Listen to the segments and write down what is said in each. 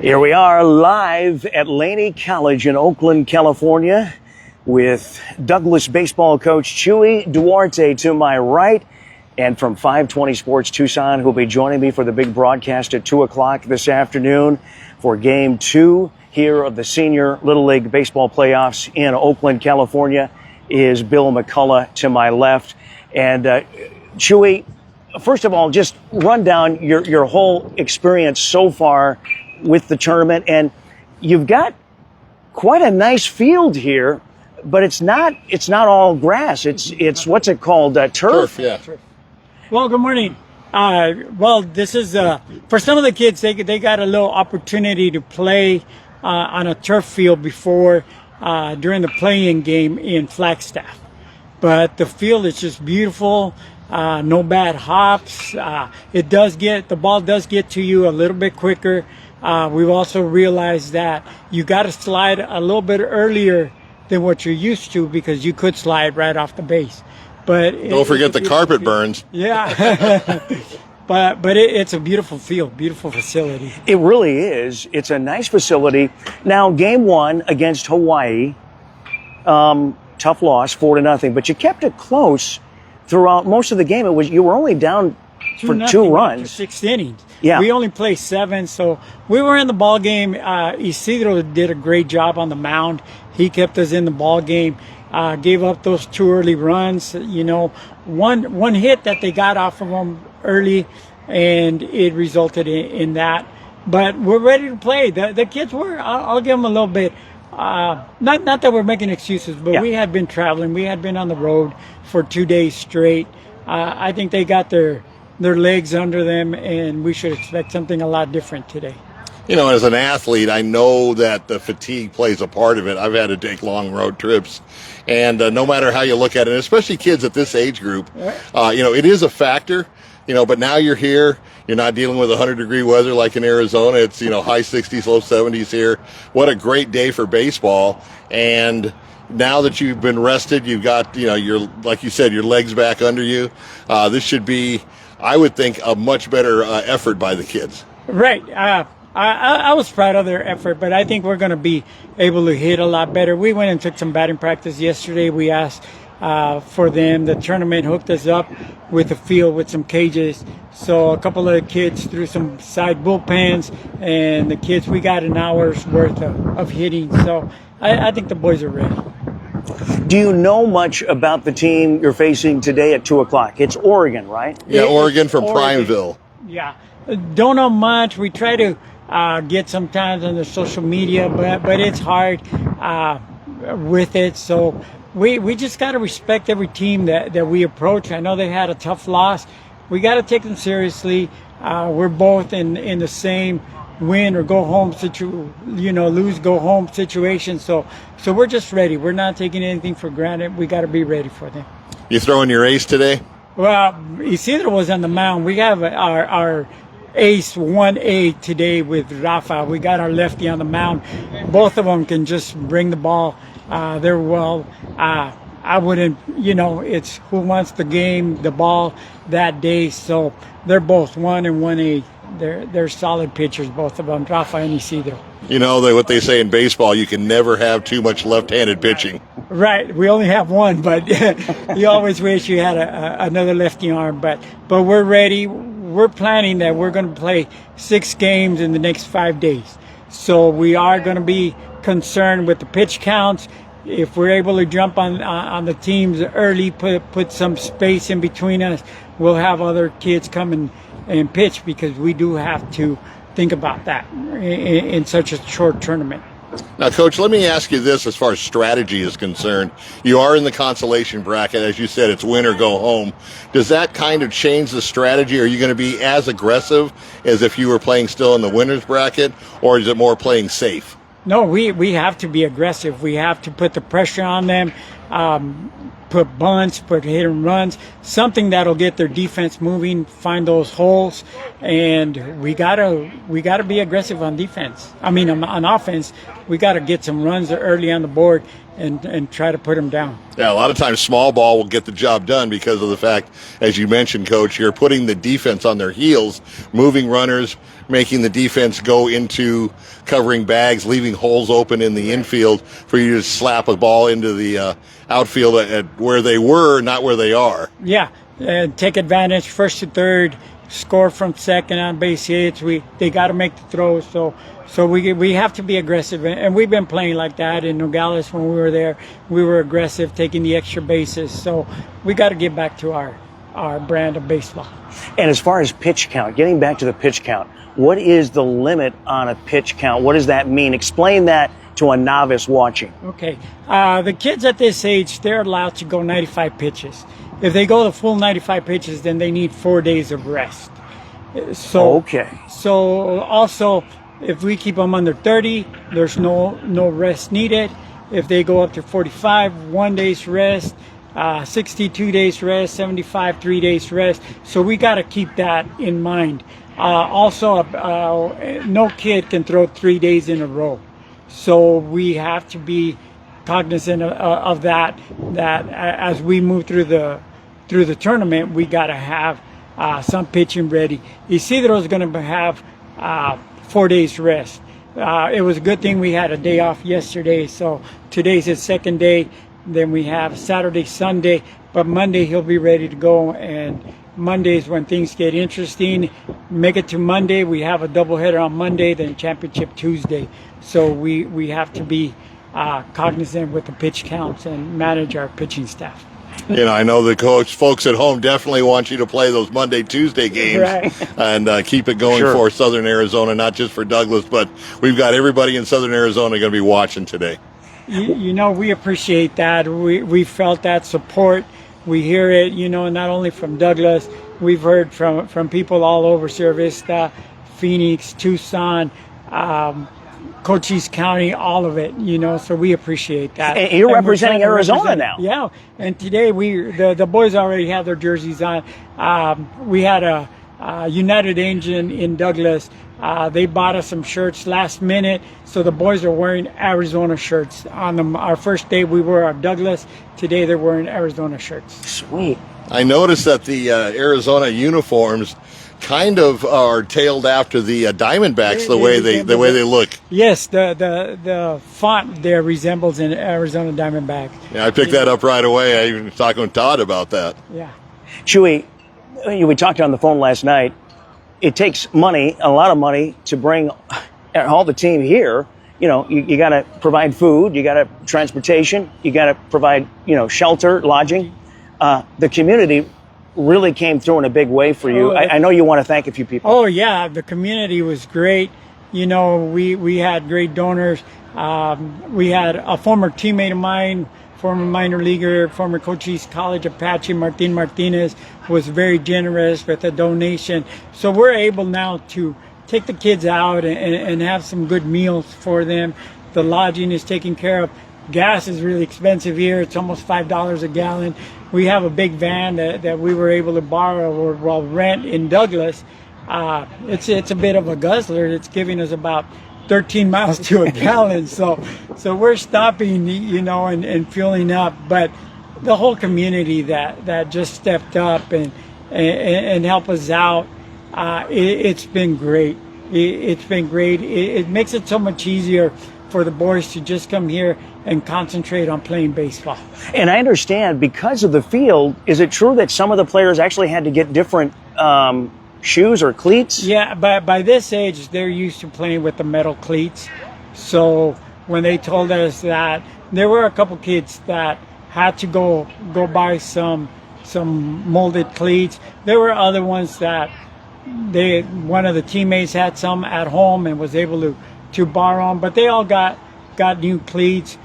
Here we are live at Laney College in Oakland, California, with Douglas baseball coach Chuey Duarte to my right, and from 520 Sports Tucson, who'll be joining me for the big broadcast at 2 o'clock this afternoon for Game 2 here of the Senior Little League Baseball Playoffs in Oakland, California, is Bill McCullough to my left. And Chuey, first of all, just run down your whole experience so far with the tournament. And you've got quite a nice field here, but it's not all grass. It's what's it called? Turf? Yeah. Well, good morning. This is for some of the kids. They got a little opportunity to play on a turf field before during the play-in game in Flagstaff. But the field is just beautiful. No bad hops. The ball does get to you a little bit quicker. We've also realized that you got to slide a little bit earlier than what you're used to, because you could slide right off the base. But don't forget the carpet burns. Yeah. But it's a beautiful field, beautiful facility. It really is. It's a nice facility. Now, Game 1 against Hawaii, tough loss, 4-0, but you kept it close throughout most of the game. You were only down for 2 runs. 6 innings. Yeah. We only played 7, so we were in the ball game. Isidro did a great job on the mound. He kept us in the ball game. Gave up those 2 early runs. One hit that they got off of them early, and it resulted in that. But we're ready to play. The kids were. I'll give them a little bit. Not that we're making excuses, but we had been traveling. We had been on the road for 2 days straight. I think they got their legs under them, and we should expect something a lot different today. As an athlete, I know that the fatigue plays a part of it. I've had to take long road trips, and no matter how you look at it, especially kids at this age group, it is a factor. But now you're here. You're not dealing with 100-degree weather like in Arizona. It's high 60s, low 70s here. What a great day for baseball! And now that you've been rested, you've got your, like you said, your legs back under you. This should be, I would think, a much better effort by the kids. Right. I was proud of their effort, but I think we're going to be able to hit a lot better. We went and took some batting practice yesterday. We asked for them. The tournament hooked us up with a field with some cages. So a couple of the kids threw some side bullpens, and the kids, we got an hour's worth of hitting. So I think the boys are ready. Do you know much about the team you're facing today at 2 o'clock? It's Oregon, right? Yeah, Oregon from Prineville. Yeah. Don't know much. We try to get sometimes on the social media, but it's hard with it. So we just got to respect every team that we approach. I know they had a tough loss. We got to take them seriously. We're both in the same win or go home lose go home situation. So we're just ready. We're not taking anything for granted. We got to be ready for them. You throwing your ace today? Well, Isidro was on the mound. We have our ace 1A today with Rafa. We got our lefty on the mound. Both of them can just bring the ball. They're well. I wouldn't, it's who wants the game, the ball that day. So they're both 1 and 1A. They're solid pitchers, both of them, Rafa and Isidro. What they say in baseball, you can never have too much left-handed pitching. Right. We only have one, but you always wish you had another lefty arm. But we're ready. We're planning that we're going to play 6 games in the next 5 days. So we are going to be concerned with the pitch counts. If we're able to jump on the teams early, put some space in between us, we'll have other kids come and pitch, because we do have to think about that in such a short tournament. Now, Coach, let me ask you this as far as strategy is concerned. You are in the consolation bracket. As you said, it's win or go home. Does that kind of change the strategy? Are you going to be as aggressive as if you were playing still in the winner's bracket, or is it more playing safe? No, we have to be aggressive. We have to put the pressure on them. put bunts, put hit and runs, something that'll get their defense moving, find those holes, and we gotta be aggressive on defense. I mean, on offense, we gotta get some runs early on the board and try to put them down. Yeah, a lot of times small ball will get the job done because of the fact, as you mentioned, Coach, you're putting the defense on their heels, moving runners, making the defense go into covering bags, leaving holes open in the infield for you to slap a ball into the outfield at where they were, not where they are. Yeah, take advantage, first to third, score from second on base hits. They got to make the throws, so we have to be aggressive, and we've been playing like that in Nogales when we were there. We were aggressive, taking the extra bases. So we got to get back to our brand of baseball. And as far as pitch count, getting back to the pitch count, what is the limit on a pitch count? What does that mean? Explain that to a novice watching. Okay, the kids at this age, they're allowed to go 95 pitches. If they go the full 95 pitches, then they need 4 days of rest. So okay. So also, if we keep them under 30, there's no rest needed. If they go up to 45, 1 day's rest. 62 days rest, 75, 3 days rest. So we got to keep that in mind. Also, no kid can throw 3 days in a row. So we have to be cognizant of that. That as we move through the tournament, we got to have some pitching ready. Isidro is going to have 4 days rest. It was a good thing we had a day off yesterday. So today's his second day. Then we have Saturday, Sunday, but Monday he'll be ready to go. And Mondays when things get interesting. Make it to Monday. We have a doubleheader on Monday, then championship Tuesday. So we have to be cognizant with the pitch counts and manage our pitching staff. You know, I know the folks at home definitely want you to play those Monday, Tuesday games, right, and keep it going Sure. for Southern Arizona, not just for Douglas, but we've got everybody in Southern Arizona going to be watching today. You know, we appreciate that. We felt that support. We hear it, you know, not only from Douglas. We've heard from people all over Sierra Vista, Phoenix, Tucson, Cochise County, all of it, you know, so we appreciate that. And you're representing we're trying to Arizona now. Yeah, and today the boys already have their jerseys on. We had a United Engine in Douglas. They bought us some shirts last minute, so the boys are wearing Arizona shirts on them. Our first day we wore our Douglas. Today they're wearing Arizona shirts. Sweet. I noticed that the Arizona uniforms kind of are tailed after the Diamondbacks, the way they look. Yes, the font there resembles an Arizona Diamondback. Yeah, I picked that up right away. I even was talking with Todd about that. Yeah. Chuey, we talked on the phone last night. It takes money, a lot of money, to bring all the team here. You know, you got to provide food, you got to transportation, you got to provide, you know, shelter, lodging. The community really came through in a big way for you. I know you want to thank a few people. Oh yeah, the community was great. You know, we had great donors. We had a former teammate of mine, former minor leaguer, former Cochise College Apache, Martin Martinez, was very generous with a donation. So we're able now to take the kids out and have some good meals for them. The lodging is taken care of. Gas is really expensive here. It's almost $5 a gallon. We have a big van that we were able to borrow or rent in Douglas. It's a bit of a guzzler. It's giving us about 13 miles to a gallon. So we're stopping, you know, and fueling up. But the whole community that just stepped up and helped us out, it's been great. It's been great. It makes it so much easier for the boys to just come here and concentrate on playing baseball. And I understand, because of the field, is it true that some of the players actually had to get different shoes or cleats? Yeah, but by this age, they're used to playing with the metal cleats. So when they told us that, there were a couple kids that had to go buy some molded cleats. There were other ones that one of the teammates had some at home and was able to borrow them, but they all got new cleats.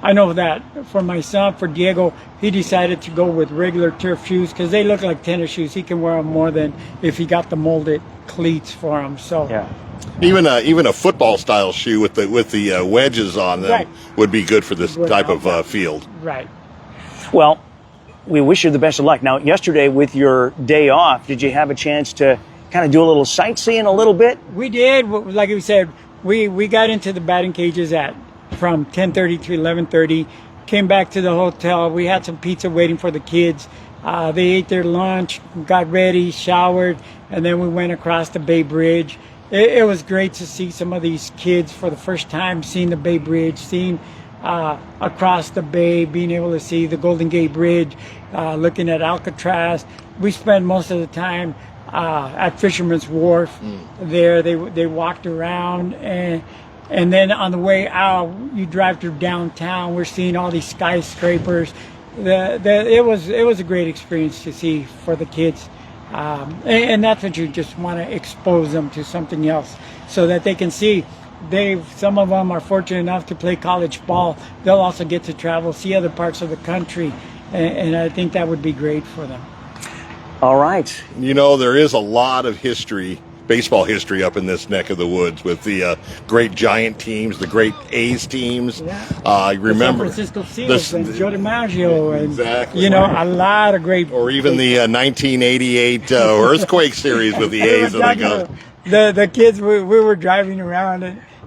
I know that for my son, for Diego, he decided to go with regular turf shoes because they look like tennis shoes. He can wear them more than if he got the molded cleats for him. So Yeah. Even a football style shoe with the wedges on them Right. would be good for this Would type help of field. right. Well, we wish you the best of luck. Now, yesterday with your day off, did you have a chance to kind of do a little sightseeing a little bit? We did, like we said, we got into the batting cages from 10:30 to 11:30. Came back to the hotel. We had some pizza waiting for the kids. They ate their lunch, got ready, showered, and then we went across the Bay Bridge. It was great to see some of these kids for the first time, seeing the Bay Bridge, seeing across the bay, being able to see the Golden Gate Bridge, looking at Alcatraz. We spent most of the time at Fisherman's Wharf there. They walked around, and then on the way out, you drive through downtown. We're seeing all these skyscrapers. It was a great experience to see for the kids, and that's what you just want to expose them to something else so that they can see. Some of them are fortunate enough to play college ball. They'll also get to travel, see other parts of the country, and I think that would be great for them. All right. You know, there is a lot of history, baseball history, up in this neck of the woods with the great Giant teams, the great A's teams. Yeah. I remember San Francisco Seals and Joe DiMaggio, and exactly. a lot of great. Or even the 1988 earthquake series with the A's. The kids, we were driving around,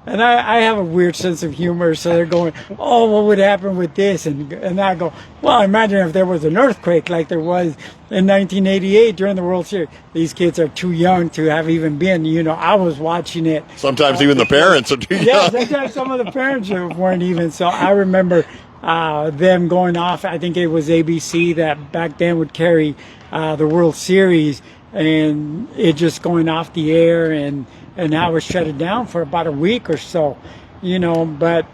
and I have a weird sense of humor, so they're going, oh, what would happen with this? And I go, well, imagine if there was an earthquake like there was in 1988 during the World Series. These kids are too young to have even been, I was watching it. Sometimes even the parents are too young. Yeah, sometimes some of the parents weren't even. So I remember them going off. I think it was ABC that back then would carry the World Series, and it just going off the air, and now we're shut it down for about a week or so, but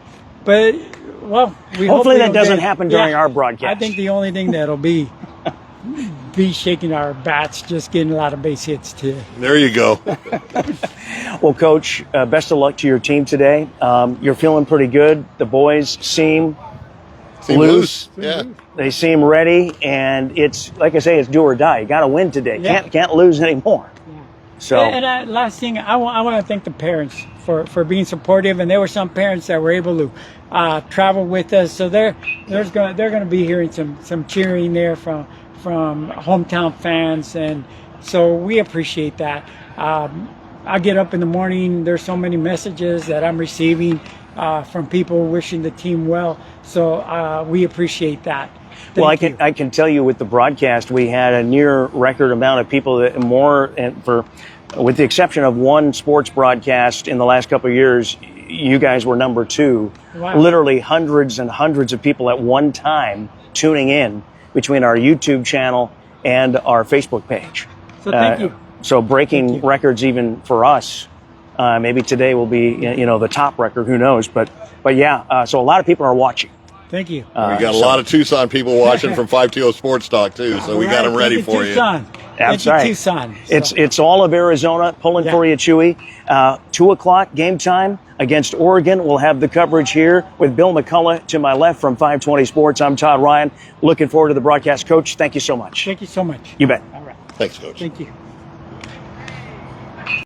well, Hopefully that doesn't happen during our broadcast. I think the only thing that'll be shaking our bats, just getting a lot of base hits too. There you go. Well, Coach, best of luck to your team today. You're feeling pretty good. The boys seem loose. Yeah. They seem ready, and it's like I say, it's do or die. You got to win today. Yeah. Can't lose anymore. So, and last thing, I want to thank the parents for being supportive, and there were some parents that were able to travel with us, so they're going to be hearing some cheering there from hometown fans, and so we appreciate that. I get up in the morning, there's so many messages that I'm receiving from people wishing the team well, so we appreciate that. Thank you. I can tell you with the broadcast, we had a near record amount of people with the exception of one sports broadcast in the last couple of years, you guys were number 2. Wow. Literally hundreds and hundreds of people at one time tuning in between our YouTube channel and our Facebook page. So thank you. So breaking records even for us. Maybe today will be, the top record. Who knows? But yeah. So a lot of people are watching. Thank you. We got a lot of Tucson people watching from 520 Sports Talk too, so we got them ready for you. Tucson. That's Thank you, right. Tucson. It's all of Arizona pulling for you, Chuey. 2:00 game time against Oregon. We'll have the coverage here with Bill McCullough to my left from 520 Sports. I'm Todd Ryan. Looking forward to the broadcast. Coach, thank you so much. Thank you so much. You bet. All right. Thanks, Coach. Thank you.